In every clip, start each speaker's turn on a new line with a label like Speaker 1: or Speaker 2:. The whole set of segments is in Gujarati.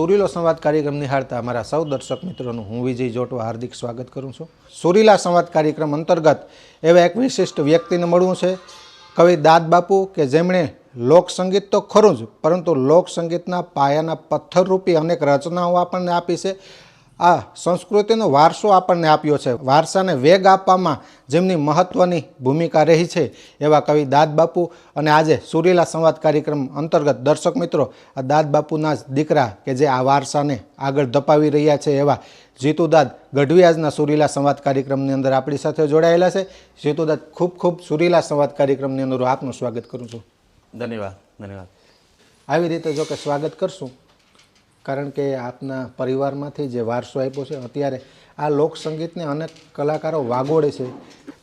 Speaker 1: સુરીલો સંવાદ કાર્યક્રમ નિહાળતા અમારા સૌ દર્શક મિત્રોનું હું વિજય જોટવા હાર્દિક સ્વાગત કરું છું। સુરીલા સંવાદ કાર્યક્રમ અંતર્ગત એવા એક વિશિષ્ટ વ્યક્તિને મળવું છે, કવિ દાદ બાપુ, કે જેમણે લોકસંગીત તો ખરું જ, પરંતુ લોકસંગીતના પાયાના પથ્થરરૂપી અનેક રચનાઓ આપણને આપી છે। આ સંસ્કૃતિનો વારસો આપણને આપ્યો છે। વારસાને વેગ આપવામાં જેમની મહત્ત્વની ભૂમિકા રહી છે એવા કવિ દાદ બાપુ, અને આજે સુરીલા સંવાદ કાર્યક્રમ અંતર્ગત દર્શક મિત્રો આ દાદ બાપુના જ દીકરા કે જે આ વારસાને આગળ ધપાવી રહ્યા છે એવા જીતુદાદ ગઢવી આજના સુરીલા સંવાદ કાર્યક્રમની અંદર આપણી સાથે જોડાયેલા છે। જીતુદાદ, ખૂબ ખૂબ સુરીલા સંવાદ કાર્યક્રમની અંદર આપનું સ્વાગત કરું છું।
Speaker 2: ધન્યવાદ ધન્યવાદ।
Speaker 1: આવી રીતે જો કે સ્વાગત કરશું, કારણ કે આપના પરિવારમાંથી જે વારસો આપ્યો છે, અત્યારે આ લોકસંગીતને અનેક કલાકારો વાગોળે છે,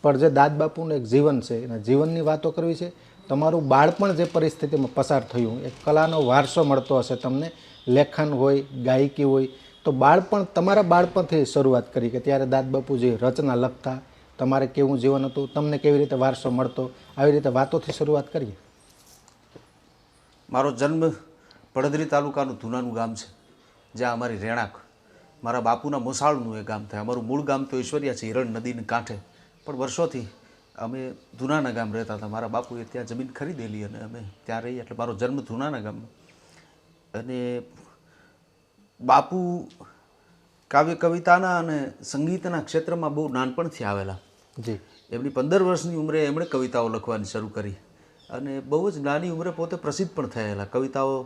Speaker 1: પણ જે દાદ બાપુનું એક જીવન છે એના જીવનની વાતો કરવી છે। તમારું બાળપણ જે પરિસ્થિતિમાં પસાર થયું, એક કલાનો વારસો મળતો હશે તમને, લેખન હોય, ગાયકી હોય, તો બાળપણ, તમારા બાળપણથી શરૂઆત કરી કે ત્યારે દાદ બાપુ જે રચના લખતા, તમારે કેવું જીવન હતું, તમને કેવી રીતે વારસો મળતો, આવી રીતે વાતોથી શરૂઆત કરીએ।
Speaker 2: મારો જન્મ પડદરી તાલુકાનું ધુનાનું ગામ છે, જ્યાં અમારી રહેણાંક મારા બાપુના મોસાળનું એ ગામ થાય। અમારું મૂળ ગામ તો ઈશ્વરિયા છે, હિરણ નદીને કાંઠે, પણ વર્ષોથી અમે ધુનાના ગામ રહેતા હતા। મારા બાપુએ ત્યાં જમીન ખરીદેલી અને અમે ત્યાં રહીએ, એટલે મારો જન્મ ધુનાના ગામમાં। અને બાપુ કાવ્ય કવિતાના અને સંગીતના ક્ષેત્રમાં બહુ નાનપણથી આવેલા
Speaker 1: જી।
Speaker 2: એમની 15 વર્ષની ઉંમરે એમણે કવિતાઓ લખવાની શરૂ કરી અને બહુ જ નાની ઉંમરે પોતે પ્રસિદ્ધ પણ થયેલા। કવિતાઓ,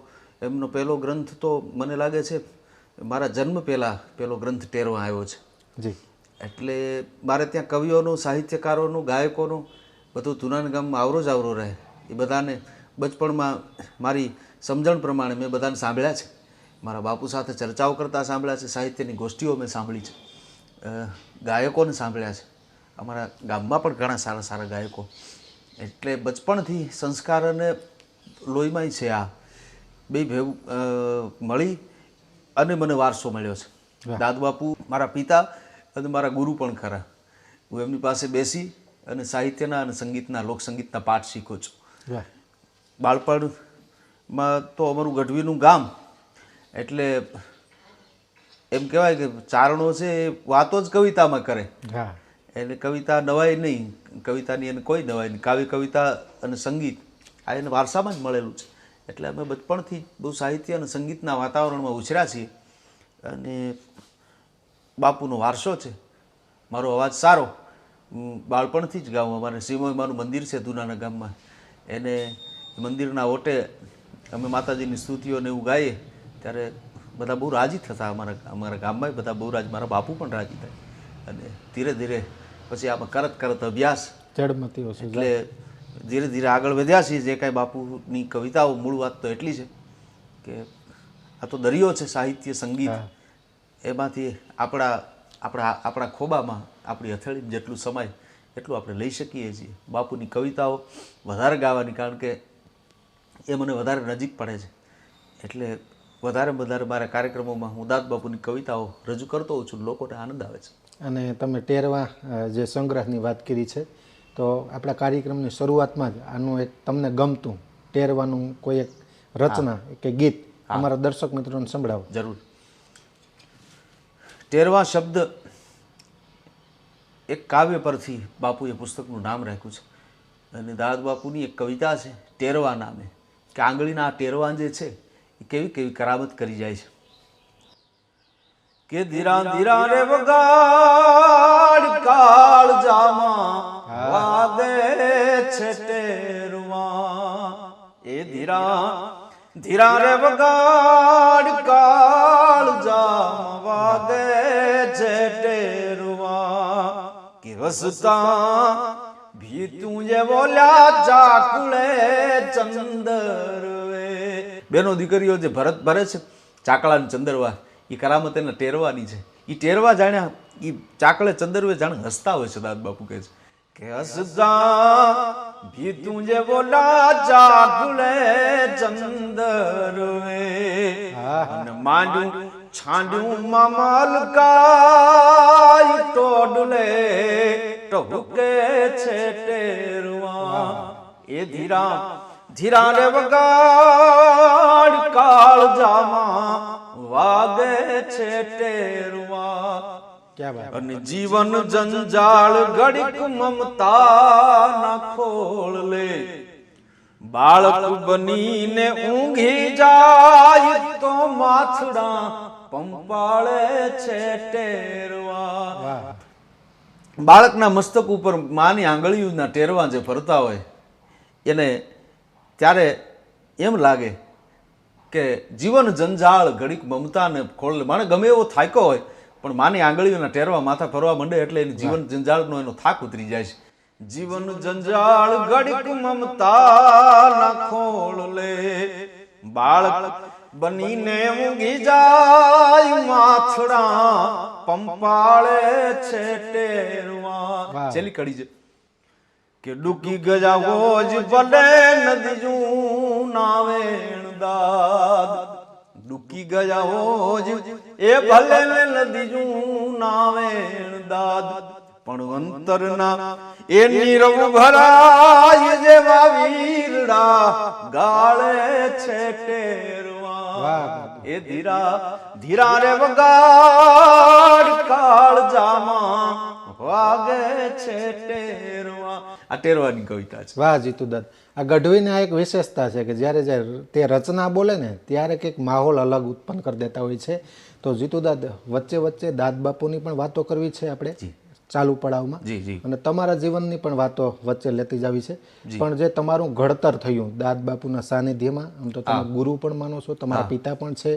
Speaker 2: એમનો પહેલો ગ્રંથ તો મને લાગે છે મારા જન્મ પહેલાં પહેલો ગ્રંથ ટેરવા આવ્યો છે
Speaker 1: જી।
Speaker 2: એટલે મારે ત્યાં કવિઓનું, સાહિત્યકારોનું, ગાયકોનું બધું ધુનાના ગામમાં આવરો જ આવરો રહે। એ બધાને બચપણમાં મારી સમજણ પ્રમાણે મેં બધાને સાંભળ્યા છે, મારા બાપુ સાથે ચર્ચાઓ કરતા સાંભળ્યા છે, સાહિત્યની ગોષ્ઠીઓ મેં સાંભળી છે, ગાયકોને સાંભળ્યા છે। અમારા ગામમાં પણ ઘણા સારા સારા ગાયકો, એટલે બચપણથી સંસ્કાર અને લોહીમાંય છે આ બે ભેગું મળી અને મને વારસો મળ્યો છે। દાદ બાપુ મારા પિતા અને મારા ગુરુ પણ ખરા। હું એમની પાસે બેસી અને સાહિત્યના અને સંગીતના, લોકસંગીતના પાઠ શીખું છું। બાળપણમાં તો અમારું ગઢવીનું ગામ એટલે એમ કહેવાય કે ચારણો છે એ વાતો જ કવિતામાં કરે, એટલે કવિતા નવાય નહીં, કવિતાની એને કોઈ નવાય નહીં। કાવ્ય કવિતા અને સંગીત આ એને વારસામાં જ મળેલું છે, એટલે અમે બચપણથી બહુ સાહિત્ય અને સંગીતના વાતાવરણમાં ઉછર્યા છીએ અને બાપુનો વારસો છે। મારો અવાજ સારો, હું બાળપણથી જ ગાઉં। અમારે શ્રીમોઈમાનું મંદિર છે ધુનાના ગામમાં, એને મંદિરના ઓટે અમે માતાજીની સ્તુતિઓને એવું ગાઈએ ત્યારે બધા બહુ રાજી થતા। અમારા ગામમાં બધા બહુ રાજી, મારા બાપુ પણ રાજી થાય અને ધીરે ધીરે પછી આમાં કરત અભ્યાસ
Speaker 1: જડમતીઓ છે,
Speaker 2: એટલે ધીરે ધીરે આગળ વધ્યા છીએ। જે કાંઈ બાપુની કવિતાઓ, મૂળ વાત તો એટલી છે કે આ તો દરિયો છે સાહિત્ય સંગીત, એમાંથી આપણા ખોબામાં, આપણી હથેળીમાં જેટલું સમાય એટલું આપણે લઈ શકીએ છીએ। બાપુની કવિતાઓ વધારે ગાવાની, કારણ કે એ મને વધારે નજીક પડે છે, એટલે વધારે મારા કાર્યક્રમોમાં હું દાદ બાપુની કવિતાઓ રજૂ કરતો હોઉં છું, લોકોને આનંદ આવે છે।
Speaker 1: અને તમે ટેરવા જે સંગ્રહની વાત કરી છે, તો આપણા કાર્યક્રમની શરૂઆતમાં જ આનું એક તમને ગમતું ટેરવાનું કોઈ એક રચના કે ગીત અમારા દર્શક મિત્રોને સંભળાવો।
Speaker 2: જરૂર। ટેરવા શબ્દ એક કાવ્ય પરથી બાપુએ પુસ્તકનું નામ રાખ્યું છે, અને દાદ બાપુની એક કવિતા છે ટેરવા નામે, કે આંગળીના આ ટેરવા જે છે એ કેવી કેવી કરામત કરી જાય છે। કે ધીરા ધીરા રે વગાડ કાળજામાં વાગે છે ટેરવા, એ ધીરા ધીરા રે વગાડ કાળજામાં વાગે છે ટેરવા, કે વસતા ભી તું જે બોલ્યા ચાકુળે ચંદરવે। બેનો દીકરીઓ જે ભરત ભરે છે ચાકળા ને ચંદરવા, એ કરામત એના ટેરવાની છે। એ ટેરવા જાણે એ ચાકળે ચંદરવે જાણે હસતા હોય છે। દાદ બાપુ કહે છે કે હસતા ભી તું જે બોલા ચાકળે ચંદરવે, અને માંડ્યું છાંડ્યું મામલ કાય ટોડલે ટહુકે છે ટેરવા, એ ધીરા ધીરા રે વગાડ કાળજામાં વાગે છે ટેરવા
Speaker 1: ક્યાં વાત.
Speaker 2: અને જીવન જંજાળ ઘડીક મમતા ખોળ લે બાળક બનીને ઊંઘી જાય તો માથડા પંપાળે છે ટેરવા.
Speaker 1: વાહ.
Speaker 2: બાળકના મસ્તક ઉપર માની આંગળીઓના ટેરવા જે ફરતા હોય એને ત્યારે એમ લાગે કે જીવન જંજાળ ઘડીક મમતાને ખોળ માને ગમે એવો થાક્યો હોય પણ માની આંગળીઓના ટેરવા માથા ફરવા માંડે એટલે એની જીવન જંજાળનો એનો થાક ઉતરી જાય છે. જીવન જંજાળ ઘડીક મમતા ખોળ લે બાળક બનીને ઊંઘી જાય માથડા પંપાળે છે ટેરવા. છેલ્લી કડી છે કે ડૂકી ગજાવો જ ભલે નદી જું નાવેણ દાદ ડૂકી ગજાવો જ એ ભલે નદી જું નાવેણ દાદ પણ અંતરના એ નીરવ ભરાય જેવા વીરડા ગાળે છે ટેરવા. એ ધીરા ધીરા રે વગાડ કાળ જામાં વાગે છે ટેરવા. આ ટેરવાની કવિતા છે.
Speaker 1: વાહ જીતુદાદ. આ ગઢવીની આ એક વિશેષતા છે કે જ્યારે તે રચના બોલે ને ત્યારે કંઈક માહોલ અલગ ઉત્પન્ન કરી દેતા હોય છે. તો જીતુદાદ વચ્ચે વચ્ચે દાદ બાપુની પણ વાતો કરવી છે આપણે ચાલુ પડાવમાં,
Speaker 2: જી જી
Speaker 1: અને તમારા જીવનની પણ વાતો વચ્ચે લેતી જાવી છે. પણ જે તમારું ઘડતર થયું દાદ બાપુના સાનિધ્યમાં, આમ તો તમે ગુરુ પણ માનો છો, તમારા પિતા પણ છે,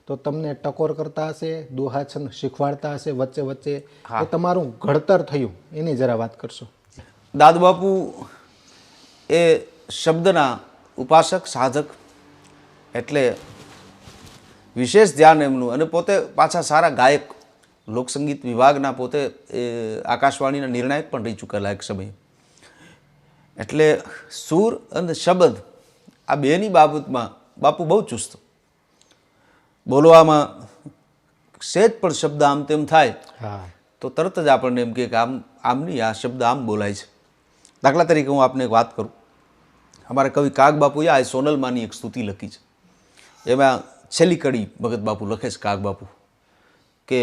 Speaker 1: તો તમને ટકોર કરતા હશે, દોહાછન શીખવાડતા હશે વચ્ચે વચ્ચે, એ તમારું ઘડતર થયું એની જરા વાત કરશો.
Speaker 2: દાદ બાપુ એ શબ્દના ઉપાસક સાધક, એટલે વિશેષ ધ્યાન એમનું, અને પોતે પાછા સારા ગાયક, લોકસંગીત વિભાગના પોતે એ આકાશવાણીના નિર્ણાયક પણ રહી ચૂકેલા એક સમયે. એટલે સૂર અને શબ્દ આ બેની બાબતમાં બાપુ બહુ ચુસ્ત. બોલવામાં સહેજ પણ શબ્દ આમ તેમ થાય તો તરત જ આપણને એમ કે આમ આમ નહીં, આ શબ્દ આમ બોલાય છે. દાખલા તરીકે હું આપને એક વાત કરું. અમારા કવિ કાગ બાપુએ આ સોનલમાંની એક સ્તુતિ લખી છે. એમાં છેલ્લી કડી ભગત બાપુ લખે છે, કાગ બાપુ, કે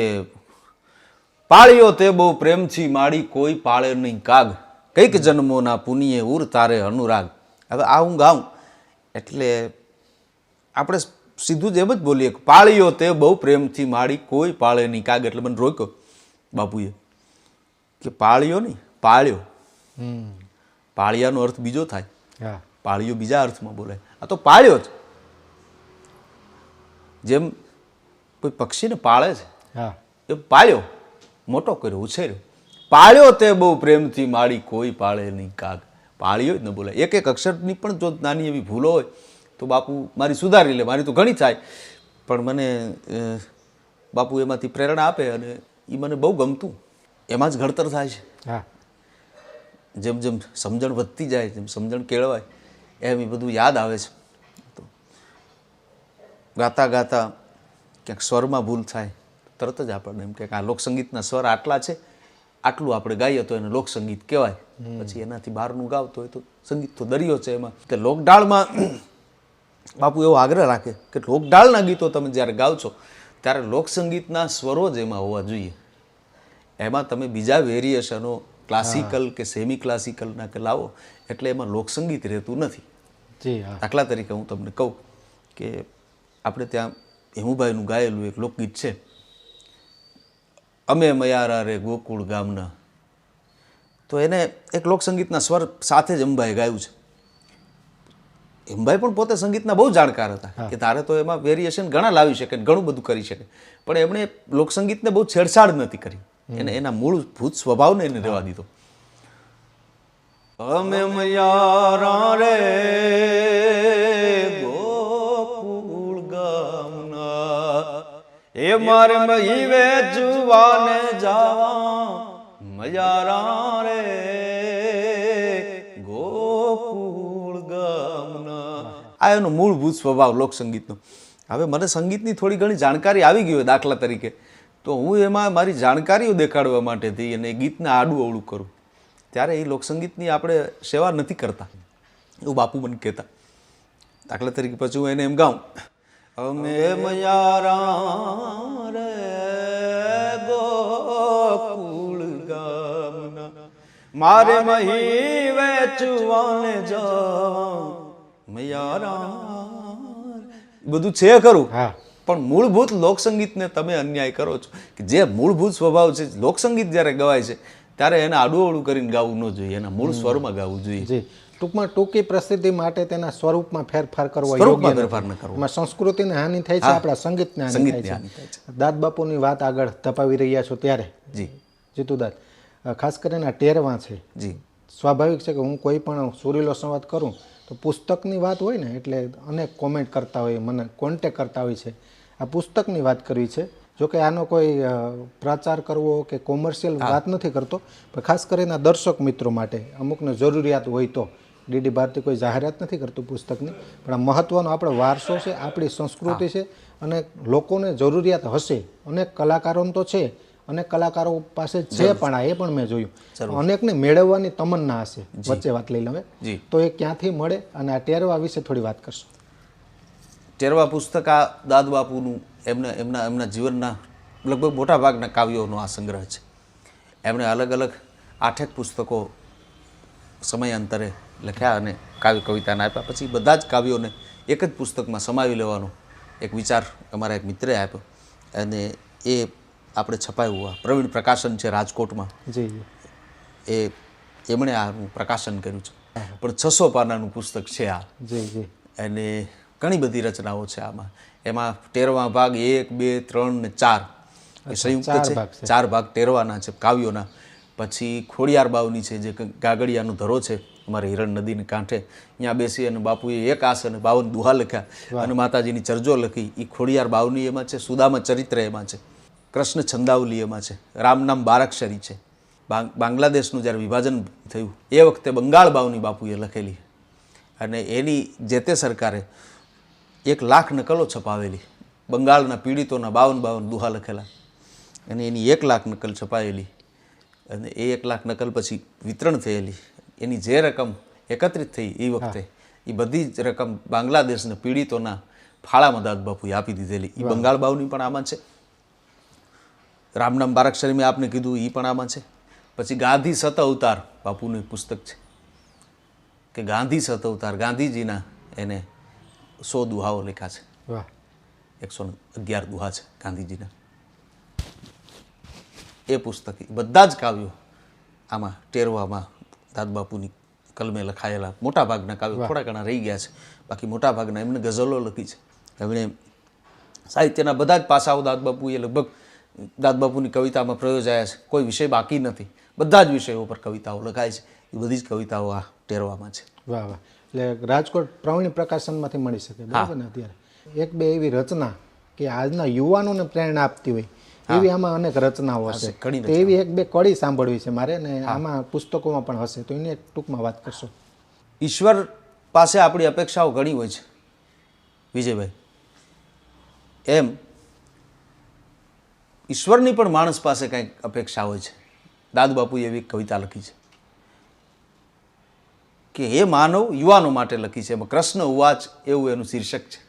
Speaker 2: પાળ્યો તે બહુ પ્રેમથી માડી કોઈ પાળે નહીં કાગ, કઈક જન્મોના પુનિયે ઉર તારે અનુરાગ. હવે આ હું ગાઉં એટલે આપણે સીધું જ એમ જ બોલીએ કે પાળ્યો તે બહુ પ્રેમથી માડી કોઈ પાળે નહીં કાગ. એટલે મને રોક્યો બાપુએ કે પાળ્યો નહીં, પાળ્યો. પાળિયાનો અર્થ બીજો થાય, પાળ્યો બીજા અર્થમાં બોલાય. આ તો પાળ્યો જ. જેમ કોઈ પક્ષીને પાળે છે એ પાળ્યો, મોટો કર્યો, ઉછેર્યો. પાળ્યો તે બહુ પ્રેમથી માડી કોઈ પાળે નહીં કાગ. પાળ્યો જ ન બોલાય. એક એક અક્ષરની પણ જો નાની એવી ભૂલો હોય તો બાપુ મારી સુધારી લે. મારી તો ઘણી થાય, પણ મને બાપુ એમાંથી પ્રેરણા આપે અને એ મને બહુ ગમતું. એમાં જ ઘડતર થાય છે. જેમ જેમ સમજણ વધતી જાય, જેમ સમજણ કેળવાય એમ એ બધું યાદ આવે છે. તો ગાતા ગાતા ક્યાંક સ્વરમાં ભૂલ થાય તરત જ આપણને એમ કે આ લોકસંગીતના સ્વર આટલા છે, આટલું આપણે ગાઈએ તો એને લોકસંગીત કહેવાય. પછી એનાથી બહારનું ગાવતો હોય તો સંગીત તો દરિયો છે. એમાં કે લોકડાળમાં બાપુ એવો આગ્રહ રાખે કે લોકડાળના ગીતો તમે જ્યારે ગાવ છો ત્યારે લોકસંગીતના સ્વરો જ એમાં હોવા જોઈએ. એમાં તમે બીજા વેરિએશનો ક્લાસિકલ કે સેમી ક્લાસિકલના કે લાવો એટલે એમાં લોકસંગીત રહેતું નથી. દાખલા તરીકે હું તમને કહું કે આપણે ત્યાં હેમુભાઈનું ગાયેલું એક લોકગીત છે, અમે મયારા રે ગોકુળ ગામના. તો એને એક લોકસંગીતના સ્વર સાથે જ અંબાએ ગાયું છે. હેમભાઈ પણ પોતે સંગીતના બહુ જાણકાર હતા કે તારે તો એમાં વેરિએશન ઘણા લાવી શકે, ઘણું બધું કરી શકે, પણ એમણે લોકસંગીતને બહુ છેડછાડ નથી કરી. એને એના મૂળભૂત સ્વભાવને એને રહેવા દીધો. અમે મયારા રે ગોકુળ ગામના, એ મારે મહીવે જુવાને જાવા મયારા રે ગોકુળ ગામના. આ એનો મૂળભૂત સ્વભાવ લોકસંગીતનો. હવે મને સંગીતની થોડી ઘણી જાણકારી આવી ગઈ હોય દાખલા તરીકે, તો હું એમાં મારી જાણકારીઓ દેખાડવા માટેથી અને ગીતને આડું અવળું કરું ત્યારે એ લોકસંગીતની આપણે સેવા નથી કરતા એવું બાપુ મને કહેતા. દાખલા તરીકે પછી હું એને એમ ગાઉં, અમે મયારા રે ગોકુળ ગામના મારે મહી વેચવાને જા મયારા બધું છે ખરું.
Speaker 1: હા.
Speaker 2: પણ મૂળભૂત લોકસંગીતને તમે અન્યાય કરો છો કે જે મૂળભૂત સ્વભાવ છે લોકસંગીત જ્યારે ગવાય છે ત્યારે એને આડું કરીને ગાવું ન જોઈએ, એના મૂળ સ્વરમાં ગાવું જોઈએ.
Speaker 1: જી, ટૂંકમાં ટૂંકી પ્રસિદ્ધિ માટે તેના સ્વરૂપમાં ફેરફાર કરવો
Speaker 2: સ્વરૂપમાં
Speaker 1: યોગ્ય
Speaker 2: ફેરફાર ન
Speaker 1: નથી.
Speaker 2: કરવો.
Speaker 1: એમાં સંસ્કૃતિને હાનિ થાય છે, આપણા સંગીતને હાનિ
Speaker 2: સંગીતને
Speaker 1: થાય
Speaker 2: હાનિ થાય
Speaker 1: છે. દાદ બાપુની વાત આગળ ધપાવી રહ્યા છો ત્યારે
Speaker 2: જી
Speaker 1: જીતુદાદ, ખાસ કરીને આ ટેરવા છે,
Speaker 2: જી
Speaker 1: સ્વાભાવિક છે કે હું કોઈ પણ સુરીલો સંવાદ કરું તો પુસ્તકની વાત હોય ને એટલે અનેક કોમેન્ટ કરતા હોય, મને કોન્ટેક કરતા હોય છે. આ પુસ્તકની વાત કરવી છે. જોકે આનો કોઈ પ્રચાર કરવો કે કોમર્શિયલ વાત નથી કરતો, પણ ખાસ કરીને દર્શક મિત્રો માટે અમુકને જરૂરિયાત હોય તો ડીડી ભારતી કોઈ જાહેરાત નથી કરતું પુસ્તકની, પણ આ મહત્ત્વનો આપણો વારસો છે, આપણી સંસ્કૃતિ છે અને લોકોને જરૂરિયાત હશે. અનેક કલાકારો તો છે, અનેક કલાકારો પાસે છે પણ આ એ પણ મેં જોયું, અનેકને મેળવવાની તમન્ના હશે. વચ્ચે વાત લઈ લઉં તો એ ક્યાંથી મળે અને આ ટેરવા વિશે થોડી વાત કરશો.
Speaker 2: ટેરવા પુસ્તક આ દાદ બાપુનું એમના જીવનના લગભગ મોટા ભાગના કાવ્યોનો આ સંગ્રહ છે. એમણે અલગ અલગ 8 પુસ્તકો સમયાંતરે લખ્યા અને કાવ્ય કવિતાને આપ્યા. પછી બધા જ કાવ્યોને એક જ પુસ્તકમાં સમાવી લેવાનો એક વિચાર અમારા એક મિત્રે આપ્યો અને એ આપણે છપાયું. આ પ્રવીણ પ્રકાશન છે રાજકોટમાં,
Speaker 1: જી
Speaker 2: એમણે આનું પ્રકાશન કર્યું છે. પણ 600 પાનાનું પુસ્તક છે આ.
Speaker 1: જી જી.
Speaker 2: અને ઘણી બધી રચનાઓ છે આમાં. એમાં ટેરવા ભાગ 1, 2, 3 ને 4 એ સંયુક્ત છે. 4 ભાગ ટેરવાના છે કાવ્યોના. પછી ખોડિયાર બાવની છે જે ગાગડિયાનો ધરો છે અમારે હિરણ નદીને કાંઠે, ત્યાં બેસી અને બાપુએ 1 આસ અને 52 દુહા લખ્યા અને માતાજીની ચરજો લખી. એ ખોડિયાર બાવની એમાં છે, સુદામા ચરિત્ર એમાં છે, કૃષ્ણ છંદાવલી એમાં છે, રામ નામ બારાક્ષરી છે. બાંગ્લાદેશનું જ્યારે વિભાજન થયું એ વખતે બંગાળ બાવની બાપુએ લખેલી અને એની જે તે સરકારે 1,00,000 નકલો છપાવેલી. બંગાળના પીડિતોના 52 દુહા લખેલા અને એની 1,00,000 નકલ છપાયેલી અને એ 1,00,000 નકલ પછી વિતરણ થયેલી. એની જે રકમ એકત્રિત થઈ એ વખતે એ બધી જ રકમ બાંગ્લાદેશના પીડિતોના ફાળામાં દાદ બાપુએ આપી દીધેલી. એ બંગાળ બાવની પણ આમાં છે. રામનામ બારાક્ષરી મેં આપને કીધું એ પણ આમાં છે. પછી ગાંધી સત અવતાર બાપુનું એક પુસ્તક છે કે ગાંધી સત અવતાર, ગાંધીજીના એને 100 દુહાઓ લખ્યા છે. 111 દુહા છે ગાંધીજીના. એ પુસ્તક બધા જ કાવ્યો આમાં ટેરવામાં દાદ બાપુની કલમે લખાયેલા. મોટા ભાગના કાવ્યો, થોડા ઘણા રહી ગયા છે, બાકી મોટા ભાગના એમને ગઝલો લખી છે. એમણે સાહિત્યના બધા જ પાસાઓ દાદ બાપુએ લગભગ દાદ બાપુની કવિતામાં પ્રયોજાયા છે. કોઈ વિષય બાકી નથી, બધા જ વિષયો પર કવિતાઓ લખાય છે. એ બધી જ કવિતાઓ આ ટેરવામાં છે.
Speaker 1: વાહ વાહ. એટલે રાજકોટ પ્રવીણ પ્રકાશનમાંથી મળી શકે બરાબર ને. અત્યારે 1-2 એવી રચના કે આજના યુવાનોને પ્રેરણા આપતી હોય એવી આમાં અનેક રચનાઓ હશે. તો એવી 1-2 કડી સાંભળવી છે મારે ને આમાં પુસ્તકોમાં પણ હશે, તો એની એક ટૂંકમાં વાત કરશો.
Speaker 2: ઈશ્વર પાસે આપણી અપેક્ષાઓ ઘણી હોય છે વિજયભાઈ, એમ ઈશ્વરની પણ માણસ પાસે કંઈક અપેક્ષા હોય છે. દાદ બાપુએ એવી કવિતા લખી છે કે એ માનવ યુવાનો માટે લખી છે. એમાં કૃષ્ણ ઉવાચ એવું એનું શીર્ષક છે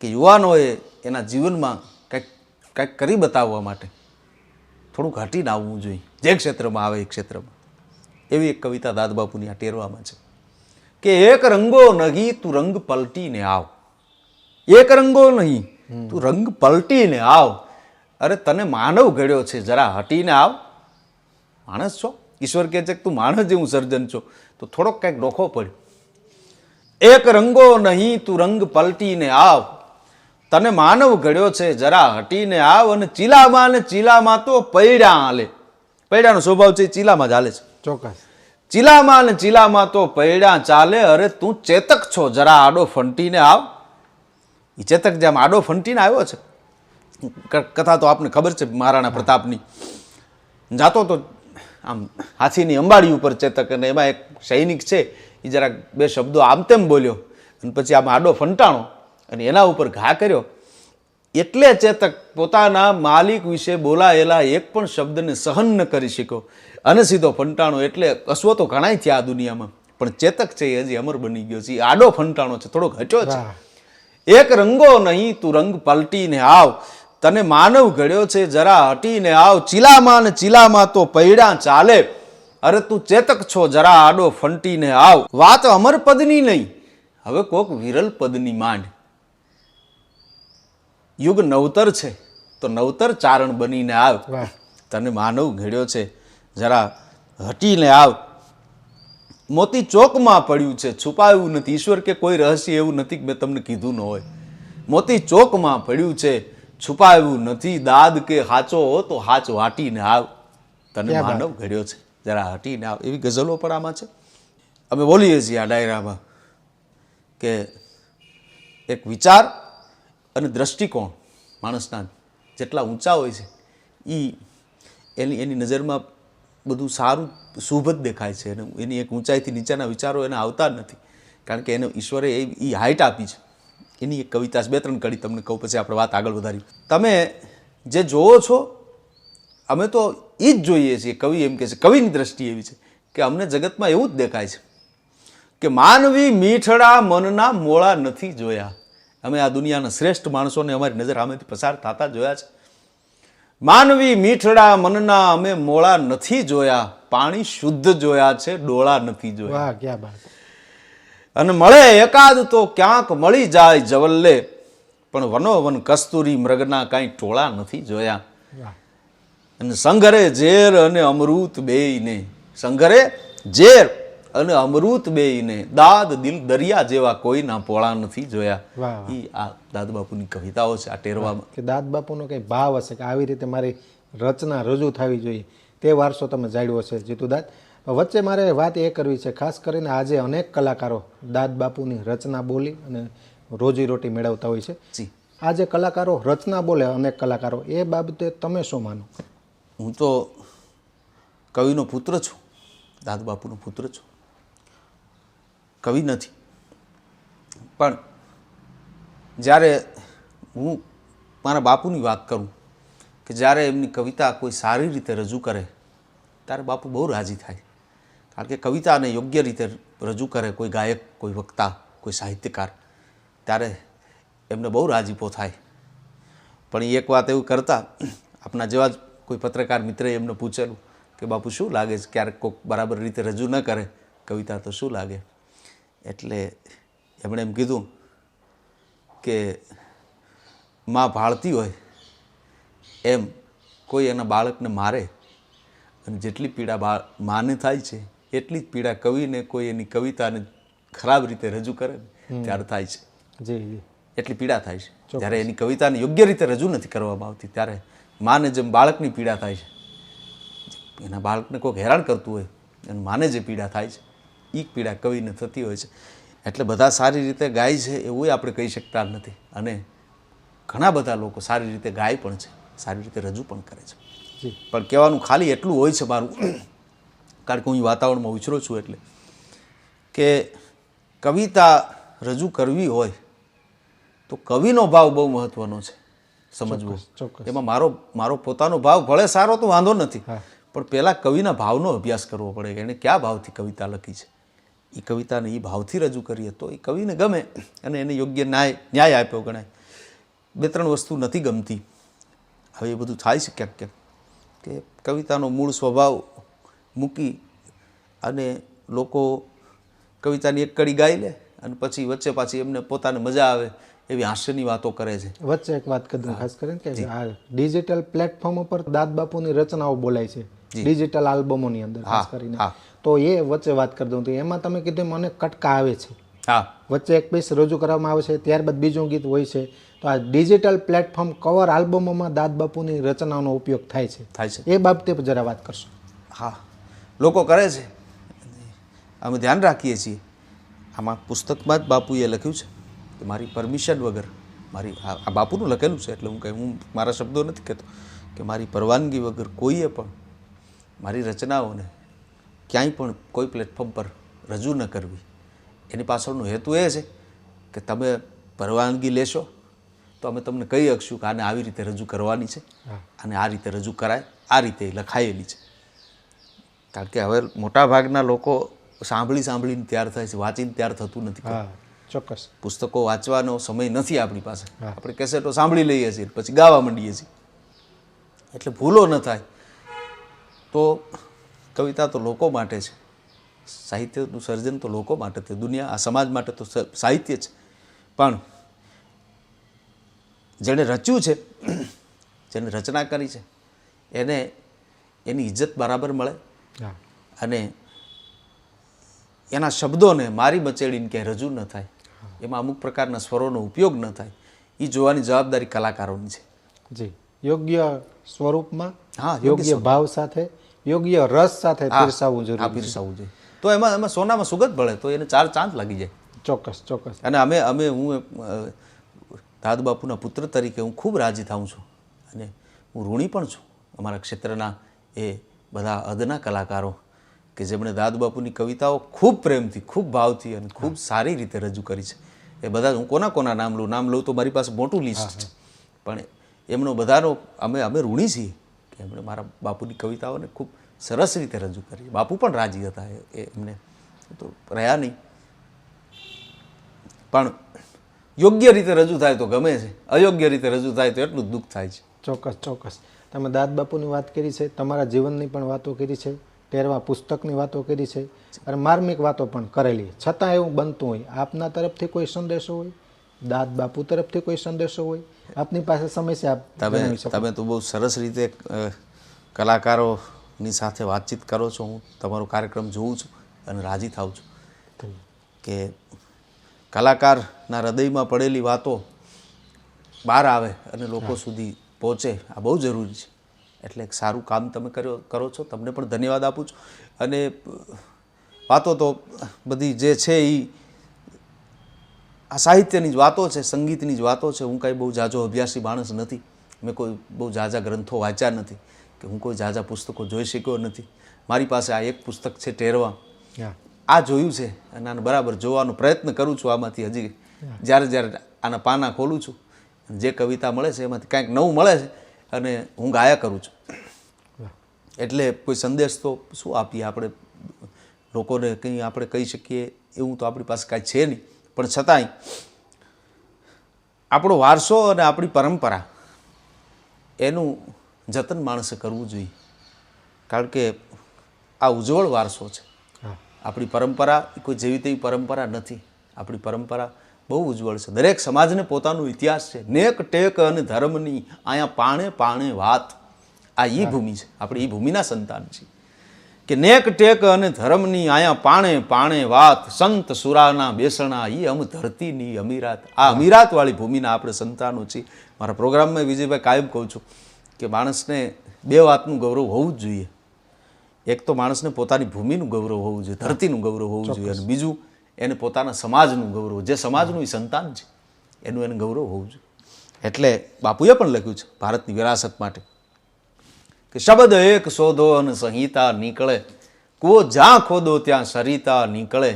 Speaker 2: કે યુવાનોએ એના જીવનમાં કંઈક કરી બતાવવા માટે થોડું ઘટીને આવવું જોઈએ, જે ક્ષેત્રમાં આવે એ ક્ષેત્રમાં. એવી એક કવિતા દાદ બાપુની આ ટેરવામાં છે કે એક રંગો નહીં તું રંગ પલટીને આવ. એક રંગો નહીં તું રંગ પલટીને આવ. અરે તને માનવ ઘડ્યો છે, જરા હટીને આવ. માણસ છો, ઈશ્વર કહે છે કે તું માણસ જેવું સર્જન છો, તો થોડોક કંઈક ડોખો પડ્યો. એક રંગો નહીં તું રંગ પલટીને આવ. તને માનવ ઘડ્યો છે, જરા હટીને આવ. અને ચીલામાં ને ચીલામાં તો પૈડા હાલે. પૈડાનો સ્વભાવ છે, ચીલામાં જ હાલે છે.
Speaker 1: ચોક્કસ.
Speaker 2: ચીલામાં ને ચીલામાં તો પૈડા ચાલે. અરે તું ચેતક છો, જરા આડો ફંટીને આવ. એ ચેતક જેમ આડો ફંટીને આવ્યો છે. કથા તો આપને ખબર છે મહારાણા પ્રતાપની. જાતો તો આમ હાથીની અંબાડી ઉપર ચેતક, અને એમાં એક સૈનિક છે એ જરાક 2 શબ્દો આમ તેમ બોલ્યો અને પછી આમ આડો ફંટાણો અને એના ઉપર ઘા કર્યો. એટલે ચેતક પોતાના માલિક વિશે બોલાયેલા એક પણ શબ્દને સહન ન કરી શક્યો અને સીધો ફંટાણો. એટલે અશ્વ તો ઘણાય થયા આ દુનિયામાં, પણ ચેતક છે એ હજી અમર બની ગયો છે. આડો ફંટાણો છે, થોડોક હટ્યો છે. એક રંગો નહીં તું રંગ પલટીને આવ, તને માનવ ઘડ્યો છે જરા હટીને આવ, ચીલામાં ને ચીલામાં તો પૈડા ચાલે, અરે તું ચેતક છો જરા આડો ફંટીને આવ, વાત અમર પદની નહીં હવે કોક વિરલ પદની માંડ, યુગ નવતર છે તો નવતર ચારણ બનીને આવ, તને માનવ ઘડ્યો છે જરા હટીને આવ, મોતી ચોકમાં પડ્યું છે છુપાયું નથી, ઈશ્વર કે કોઈ રહસ્ય એવું નથી કે મેં તમને કીધું ન હોય, મોતી ચોકમાં પડ્યું છે છુપાયું નથી, દાદ કે હાચો હો તો હાચ વાટીને આવ, તને માનવ ઘડ્યો છે જરા હટીને આવ. એવી ગઝલો પણ આમાં છે. અમે બોલીએ છીએ આ ડાયરામાં કે એક વિચાર અને દ્રષ્ટિકોણ માણસના જેટલા ઊંચા હોય છે એની નજરમાં બધું સારું શુભ જ દેખાય છે, અને એની એક ઊંચાઈથી નીચેના વિચારો એને આવતા જ નથી, કારણ કે એને ઈશ્વરે એ હાઇટ આપી છે. એની એક કવિતા 2-3 કડી તમને કહું, પછી આપણે વાત આગળ વધારી. તમે જે જોવો છો અમે તો એ જ જોઈએ છીએ. કવિ એમ કહે છે, કવિની દ્રષ્ટિ એવી છે કે અમને જગતમાં એવું જ દેખાય છે કે માનવી મીઠડા મનના મોળા નથી જોયા. અમે આ દુનિયાના શ્રેષ્ઠ માણસોને અમારી નજર સામેથી પસાર થતા જોયા છે. માનવી મીઠડા મનના અમે મોળા નથી જોયા, પાણી શુદ્ધ જોયા છે ડોળા નથી જોયા. અને મળે એકાદ તો ક્યાંક મળી જાય જવલ્લે, પણ વનોવન કસ્તુરી મૃગના કાંઈ ટોળા નથી જોયા. અને સંઘરે ઝેર અને અમૃત બેયને, સંઘરે ઝેર અને અમૃત બેયને, દાદ દિલ દરિયા જેવા કોઈના પોળા નથી જોયા. એ આ દાદ બાપુની કવિતાઓ છે. આ ટેરવામાં
Speaker 1: કે દાદ બાપુનો કંઈ ભાવ હશે કે આવી રીતે મારી રચના રજૂ થવી જોઈએ, તે વારસો તમે જાળ્યો છે જીતુદાદ. વચ્ચે મારે વાત એ કરવી છે, ખાસ કરીને આજે અનેક કલાકારો દાદ બાપુની રચના બોલી અને રોજીરોટી મેળવતા હોય છે. આ જે કલાકારો રચના બોલે અનેક કલાકારો, એ બાબતે તમે શું માનો?
Speaker 2: હું તો કવિનો પુત્ર છું, દાદ બાપુનો પુત્ર છું, કવિ નથી. પણ જ્યારે હું મારા બાપુની વાત કરું કે જ્યારે એમની કવિતા કોઈ સારી રીતે રજૂ કરે ત્યારે બાપુ બહુ રાજી થાય, કારણ કે કવિતાને યોગ્ય રીતે રજૂ કરે કોઈ ગાયક, કોઈ વક્તા, કોઈ સાહિત્યકાર, ત્યારે એમને બહુ રાજીપો થાય. પણ એક વાત એવું કરતા, આપણા જેવા જ કોઈ પત્રકાર મિત્રએ એમને પૂછેલું કે બાપુ શું લાગે છે ક્યારેક કોઈક બરાબર રીતે રજૂ ન કરે કવિતા તો શું લાગે? એટલે એમણે એમ કીધું કે માં ભાળતી હોય એમ કોઈ એના બાળકને મારે, અને જેટલી પીડા માને થાય છે એટલી જ પીડા કવિને કોઈ એની કવિતાને ખરાબ રીતે રજૂ કરે ને ત્યારે થાય છે. જી, એટલી પીડા થાય છે. જ્યારે એની કવિતાને યોગ્ય રીતે રજૂ નથી કરવામાં આવતી ત્યારે માને જેમ બાળકની પીડા થાય છે, એના બાળકને કોઈક હેરાન કરતું હોય અને માને જે પીડા થાય છે એ પીડા કવિને થતી હોય છે. એટલે બધા સારી રીતે ગાય છે એવું આપણે કહી શકતા નથી, અને ઘણા બધા લોકો સારી રીતે ગાય પણ છે, સારી રીતે રજૂ પણ કરે છે. પણ કહેવાનું ખાલી એટલું હોય છે મારું, કારણ કે હું વાતાવરણમાં ઉછરો છું, એટલે કે કવિતા રજૂ કરવી હોય તો કવિનો ભાવ બહુ મહત્વનો છે સમજવો. એમાં મારો પોતાનો ભાવ ભલે સારો તો વાંધો નથી, પણ પહેલાં કવિના ભાવનો અભ્યાસ કરવો પડે કે એણે કયા ભાવથી કવિતા લખી છે. એ કવિતાને એ ભાવથી રજૂ કરીએ તો એ કવિને ગમે અને એને યોગ્ય ન્યાય આપ્યો ગણાય. 2-3 વસ્તુ નથી ગમતી, હવે એ બધું થાય છે ક્યાંક ક્યાંક, કે કવિતાનો મૂળ સ્વભાવ મૂકી અને લોકો કવિતાની એક કડી ગાઈ લે અને પછી વચ્ચે પાછી એમને પોતાને મજા આવે એવી હાસ્યની વાતો કરે છે.
Speaker 1: વચ્ચે એક વાત કરી ખાસ કરીને કે આ ડિજિટલ પ્લેટફોર્મ ઉપર દાદ બાપુની રચનાઓ બોલાય છે, ડિજિટલ આલ્બમોની અંદર ખાસ કરીને, તો એ વચ્ચે વાત કરી દઉં તો એમાં તમે કીધું મને કટકા આવે છે. વચ્ચે એક પીસ રજૂ કરવામાં આવે છે, ત્યારબાદ બીજું ગીત હોય છે. તો આ ડિજિટલ પ્લેટફોર્મ કવર આલ્બમોમાં દાદ બાપુની રચનાઓનો ઉપયોગ થાય છે, એ બાબતે જરા વાત કરશો.
Speaker 2: હા, લોકો કરે છે, અમે ધ્યાન રાખીએ છીએ. આમાં પુસ્તકમાં જ બાપુએ લખ્યું છે કે મારી પરમિશન વગર, મારી આ બાપુનું લખેલું છે એટલે હું મારા શબ્દો નથી કહેતો, કે મારી પરવાનગી વગર કોઈએ પણ મારી રચનાઓને ક્યાંય પણ કોઈ પ્લેટફોર્મ પર રજૂ ન કરવી. એની પાછળનો હેતુ એ છે કે તમે પરવાનગી લેશો તો અમે તમને કહી શકશું કે આને આવી રીતે રજૂ કરવાની છે, અને આ રીતે રજૂ કરાય, આ રીતે લખાયેલી છે. કારણ કે હવે મોટાભાગના લોકો સાંભળીને તૈયાર થાય છે, વાંચીને તૈયાર થતું નથી.
Speaker 1: ચોક્કસ.
Speaker 2: પુસ્તકો વાંચવાનો સમય નથી આપણી પાસે. આપણે કેસેટો સાંભળી લઈએ છીએ પછી ગાવા માંડીએ છીએ. એટલે ભૂલો ન થાય. તો કવિતા તો લોકો માટે છે, સાહિત્યનું સર્જન તો લોકો માટે છે, દુનિયા આ સમાજ માટે તો સાહિત્ય છે. પણ જેણે રચ્યું છે, જેને રચના કરી છે, એને એની ઇજ્જત બરાબર મળે અને એના શબ્દોને મારી બચેડીને ક્યાંય રજૂ ન થાય, એમાં અમુક પ્રકારના સ્વરોનો ઉપયોગ ન થાય, એ જોવાની જવાબદારી કલાકારોની છે.
Speaker 1: જી, યોગ્ય સ્વરૂપમાં,
Speaker 2: હા,
Speaker 1: યોગ્ય ભાવ સાથે, યોગ્ય રસ સાથે પીરસાવવું જરૂરી છે.
Speaker 2: પીરસાવવું જોઈએ. તો એમાં સોનામાં સુગંધ ભળે તો એને 4 ચાંદ લાગી જાય.
Speaker 1: ચોક્કસ ચોક્કસ.
Speaker 2: અને હું દાદ બાપુના પુત્ર તરીકે હું ખૂબ રાજી થાઉં છું અને હું ઋણી પણ છું અમારા ક્ષેત્રના એ બધા અદના કલાકારો કે જેમણે દાદ બાપુની કવિતાઓ ખૂબ પ્રેમથી, ખૂબ ભાવથી અને ખૂબ સારી રીતે રજૂ કરી છે. એ બધા હું કોના નામ લઉં તો મારી પાસે મોટું લિસ્ટ છે, પણ એમનો બધાનો અમે ઋણી છીએ કે એમણે મારા બાપુની કવિતાઓને ખૂબ સરસ રીતે રજૂ કરી. બાપુ પણ રાજી હતા, એમને તો રહ્યા નહીં, પણ યોગ્ય રીતે રજૂ થાય તો ગમે છે, અયોગ્ય રીતે રજૂ થાય તો એટલું જ દુઃખ થાય છે.
Speaker 1: ચોક્કસ ચોક્કસ. તમે દાદ બાપુની વાત કરી છે, તમારા જીવનની પણ વાતો કરી છે, ટેરવા પુસ્તકની વાતો કરી છે અને માર્મિક વાતો પણ કરેલી. છતાં એવું બનતું હોય આપના તરફથી કોઈ સંદેશો હોય, દાદ બાપુ તરફથી કોઈ સંદેશો હોય, આપની પાસે સમય છે, આપ
Speaker 2: તમે તો બહુ સરસ રીતે કલાકારોની સાથે વાતચીત કરો છો. હું તમારો કાર્યક્રમ જોઉં છું અને રાજી થાઉં છું કે કલાકારના હૃદયમાં પડેલી વાતો બહાર આવે અને લોકો સુધી પહોંચે. આ બહુ જરૂરી છે. એટલે એક સારું કામ તમે કરો છો, તમને પણ ધન્યવાદ આપું છું. અને વાતો તો બધી જે છે એ આ સાહિત્યની જ વાતો છે, સંગીતની જ વાતો છે. હું કાંઈ બહુ ઝાઝો અભ્યાસી માણસ નથી, મેં કોઈ બહુ ઝાઝા ગ્રંથો વાંચ્યા નથી કે હું કોઈ ઝાઝા પુસ્તકો જોઈ શક્યો નથી. મારી પાસે આ એક પુસ્તક છે ટેરવા, આ જોયું છે અને આને બરાબર જોવાનો પ્રયત્ન કરું છું. આમાંથી હજી જ્યારે આના પાના ખોલું છું, જે કવિતા મળે છે એમાંથી કાંઈક નવું મળે છે અને હું ગાયા કરું છું. એટલે કોઈ સંદેશ તો શું આપીએ આપણે લોકોને, કંઈ આપણે કહી શકીએ એવું તો આપણી પાસે કાંઈ છે નહીં. પણ છતાંય આપણો વારસો અને આપણી પરંપરા એનું જતન માણસે કરવું જોઈએ, કારણ કે આ ઉજ્જવળ વારસો છે. આપણી પરંપરા કોઈ જેવી તેવી પરંપરા નથી. આપણી પરંપરા બહુ ઉજ્જવળ છે. દરેક સમાજને પોતાનો ઇતિહાસ છે. નેક ટેક અને ધર્મની અહીંયા પાણે પાણે વાત. આ ઈ ભૂમિ છે, આપણે ઈ ભૂમિના સંતાન છીએ કે નેક ટેક અને ધર્મની અહીંયા પાણે પાણે વાત, સંત સુરાના બેસણા ઈ ધરતીની અમીરાત. આ અમીરાતવાળી ભૂમિના આપણે સંતાનો છીએ. મારા પ્રોગ્રામમાં વિજયભાઈ કાયમ કહું છું કે માણસને 2 વાતનું ગૌરવ હોવું જ જોઈએ. એક તો માણસને પોતાની ભૂમિનું ગૌરવ હોવું જોઈએ, ધરતીનું ગૌરવ હોવું જોઈએ, અને બીજું એને પોતાના સમાજનું ગૌરવ, જે સમાજનું એ સંતાન છે એનું એને ગૌરવ હોવું જોઈએ. એટલે બાપુએ પણ લખ્યું છે ભારતની વિરાસત માટે કે શબ્દ એક શોધો અને સંહિતા નીકળે, કૂવો જ્યાં ખોદો ત્યાં સરિતા નીકળે.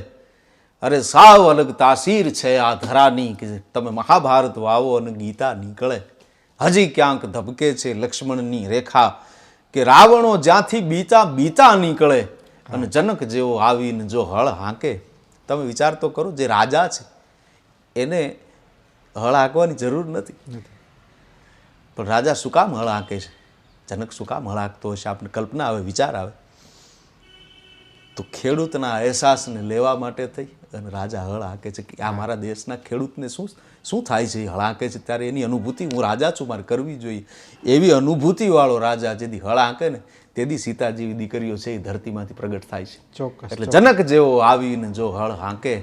Speaker 2: અરે સાવ અલગ તાસીર છે આ ધરાની કે તમે મહાભારત વાવો અને ગીતા નીકળે. હજી ક્યાંક ધબકે છે લક્ષ્મણની રેખા કે રાવણો જ્યાંથી બીતા બીતા નીકળે અને જનક જેવો આવીને જો હળ હાંકે. તમે વિચાર તો કરો, જે રાજા છે એને હળ હાંકવાની જરૂર નથી, પણ રાજા શું કામ હળ હાંકે છે? જનક શું કામ હળ હાંકતો હશે? આપણે કલ્પના આવે, વિચાર આવે. તો ખેડૂતના અહેસાસને લેવા માટે થઈ અને રાજા હળ હાંકે છે કે આ મારા દેશના ખેડૂતને શું થાય છે, હળ હાંકે છે ત્યારે એની અનુભૂતિ, હું રાજા છું મારે કરવી જોઈએ. એવી અનુભૂતિવાળો રાજા જેથી હળ હાંકે ને તેથી સીતા જેવી દીકરીઓ છે એ ધરતીમાંથી પ્રગટ થાય છે.
Speaker 1: ચોક્કસ.
Speaker 2: એટલે જનક જેવો આવીને જો હળ હાંકે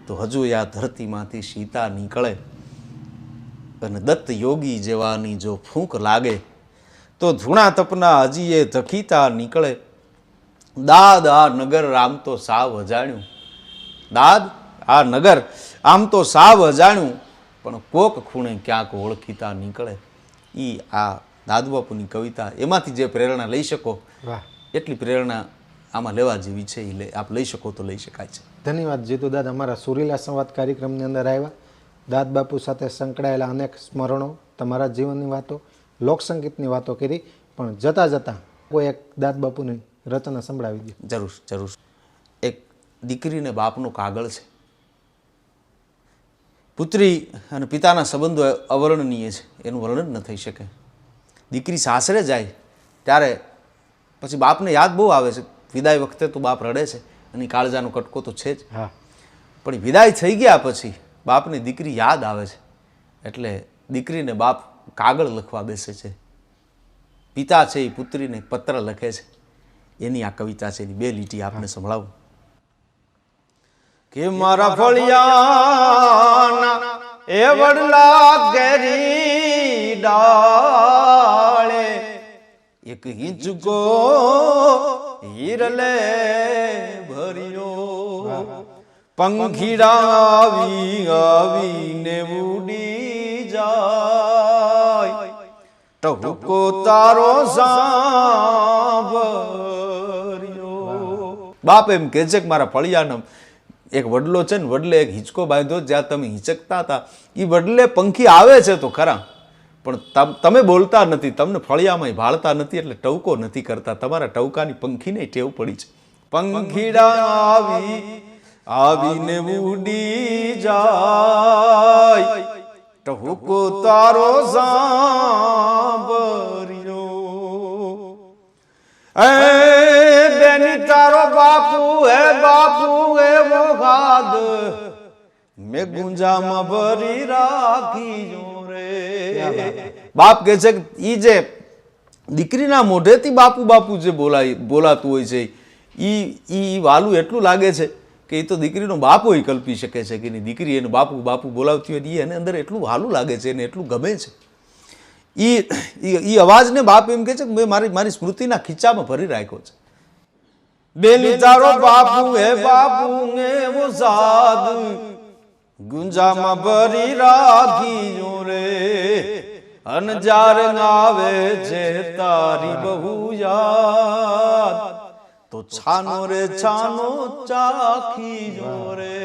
Speaker 2: તો હજુ આ ધરતીમાંથી સીતા નીકળે. અને દત્ત યોગી જેવાની જો ફૂંક લાગે તો ધૂણા તપના હજી એ ધખીતા નીકળે. દાદ આ નગર આમ તો સાવ અજાણ્યું, દાદ આ નગર આમ તો સાવ અજાણ્યું, પણ કોક ખૂણે ક્યાંક ઓળખીતા નીકળે. આ દાદબાપુની કવિતા, એમાંથી જે પ્રેરણા લઈ શકો એટલી પ્રેરણા આમાં લેવા જેવી છે. આપ લઈ શકો તો લઈ શકાય છે.
Speaker 1: ધન્યવાદ જીતુ દાદા, અમારા સુરીલા સંવાદ કાર્યક્રમની અંદર આવ્યા. દાદ બાપુ સાથે સંકળાયેલા અનેક સ્મરણો, તમારા જીવનની વાતો, લોકસંગીતની વાતો કરી, પણ જતાં જતાં કોઈ એક દાદ બાપુની રચના સંભળાવી દો.
Speaker 2: જરૂર. એક દીકરીને બાપનો કાગળ છે. પુત્રી અને પિતાના સંબંધો અવર્ણનીય છે, એનું વર્ણન ન થઈ શકે. દીકરી સાસરે જાય ત્યારે પછી બાપને યાદ બહુ આવે છે. વિદાય વખતે તો બાપ રડે છે, એની કાળજાનો કટકો તો છે જ.
Speaker 1: હા,
Speaker 2: પણ વિદાય થઈ ગયા પછી બાપને દીકરી યાદ આવે છે, એટલે દીકરીને બાપ કાગળ લખવા બેસે છે. પિતા છે એ પુત્રીને પત્ર લખે છે. એની આ કવિતા છે. એની 2 લીટી આપને સંભળાવું કે મારા ફળિયાના એ વડલા કેરી ડાળે એક હિંચકો હીરલે ભર્યો, પંખીડા આવી આવીને ઉડી જાય, ટહુકો તારો સાંભળ્યો. બાપ એમ કહે છે કે મારા ફળિયાના એક વડલો છે ને, વડલે એક હિંચકો બાંધ્યો, જ્યાં તમે હિંચકતા હતા એ વડલે પંખી આવે છે તો ખરા, પણ તમે બોલતા નથી, તમને ફળિયામાં ભાળતા નથી, એટલે ટવકો નથી કરતા. તમારા ટવકાની પંખીને ટેવ પડી છે. પંખીડા આવીને ઉડી જાય, ટહુકો તારો સાંભળ્યો. એ બેની તારો બાપુ એવો ગાદ મેં ગુંજામાં ભરી રાખી જો રે. બાપ કહે છે કે ઈ જે દીકરીના મોઢેથી બાપુ બાપુ જે બોલાતું હોય છે, ઈ વાલું એટલું લાગે છે કે એ તો દીકરીનો બાપ હોય કલ્પી શકે છે કે એની દીકરી એને બાપુ બાપુ બોલાવતી હોય, એને અંદર એટલું વાલું લાગે છે, એને એટલું ગમે છે. ઈ અવાજને બાપ એમ કહે છે કે મેં મારી સ્મૃતિના ખીચામાં ભરી રાખ્યો છે. બેની તારો બાપુ એવો સાદ ગુંજામાં ભરી રાખી જો રે, અનજાર આવે છે તારી બહુ યાદ, તો છાનો રે છાનો ચાખી જો રે.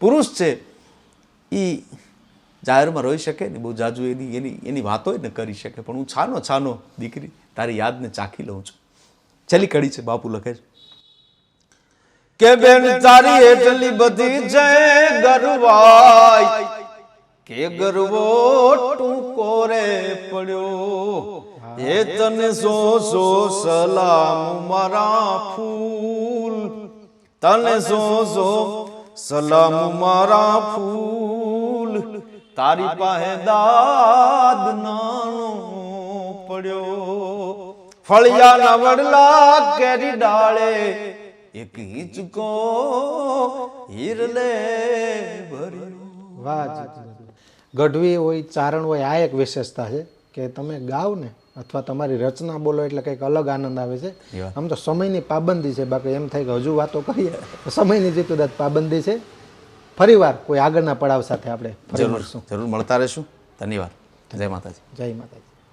Speaker 2: પુરુષ છે ઈ જાહેરમાં રહી શકે ને, બહુ જાજુ એની વાતો ન કરી શકે, પણ હું છાનો દીકરી તારી યાદને ચાખી લઉં છું. છેલ્લી કડી છે, બાપુ લખે છે કે બેન તારી એટલી બધી છે ગરવાય, કે ગરવો ટૂંકો રે પડ્યો, એ તને સો સલામ મારા ફૂલ, તને સો સલામ મારા ફૂલ, તારી પાસે દાદ નાનો પડ્યો, ફળિયાના વડલા કેરી ડાળે એક હિંચકો હીરલે ભર્યો.
Speaker 1: વાહ. ગઢવી હોય, ચારણ હોય, આ એક વિશેષતા છે કે તમે ગાવ ને અથવા તમારી રચના બોલો એટલે કંઈક અલગ આનંદ આવે છે. આમ તો સમયની પાબંદી છે, બાકી એમ થાય કે હજુ વાતો કરીએ, સમયની જીતું પાબંદી છે. ફરીવાર કોઈ આગળના પડાવ સાથે આપણે
Speaker 2: જરૂર મળતા રહીશું. ધન્યવાદ. જય માતાજી.
Speaker 1: જય માતાજી.